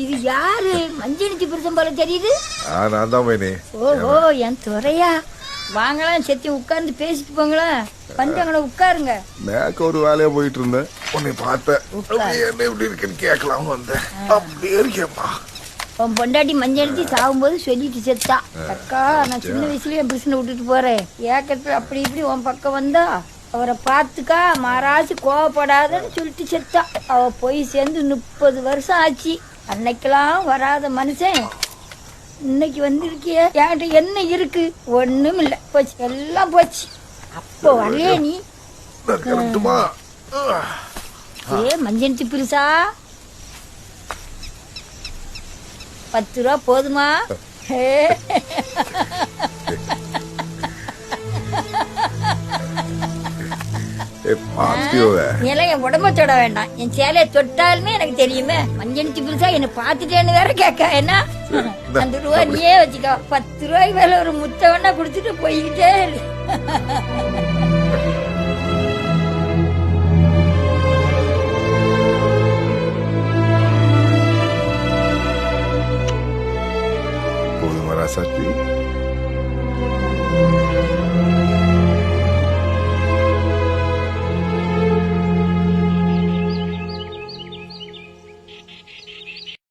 இது யாரு? மஞ்சள் புருஷன் போல தெரியுது. நான் தான் மைனி. ஓஹோ, என் துறையா. வாங்கலாம், செத்தி உட்கார்ந்து பேசிட்டு போங்களேன். வந்து அங்கே உட்காருங்க. மேக்க ஒரு வேலையா போயிட்டு இருந்தேன், உன்னை பார்த்தேன். என்ன எப்படி இருக்குன்னு கேட்கலாம் வந்தேன். அப்படியே இருக்கேம்மா. உன் பொண்டாட்டி மஞ்சள் சாகும்போது சொல்லிட்டு செத்தா, அக்கா நான் சின்ன வயசுலயே என் புருஷனை விட்டுட்டு போறேன், ஏக்கத்துல அப்படி இப்படி உன் பக்கம் வந்தா அவரை பார்த்துக்கா, மாறாச்சு கோவப்படாதன்னு சொல்லிட்டு செத்தா. அவ போய் சேர்ந்து 30 வருஷம் ஆச்சு. அன்னைக்கெல்லாம் வராத மனுஷன் இன்னைக்கு வந்திருக்கிய. என்கிட்ட என்ன இருக்கு? ஒண்ணும் இல்ல, போச்சு, எல்லாம் போச்சு. அப்போ வரலையே நீ. ஏ மஞ்சள் புருஷா, 10 ரூபா போதுமா? எல்லாம் என் உடம்ப தொட வேண்டாம், என் சேலையை தொட்டாலுமே எனக்கு தெரியுமே. மஞ்சள் புதுசா என்ன பாத்துட்டேன்னு வேற கேட்க. என்ன 5 ரூபா நீயே வச்சுக்கோ. 10 ரூபாய்க்கு மேல ஒரு முத்த வேணா குடுத்துட்டு போய்கிட்டே இரு. போதுமா ராசாத்தி?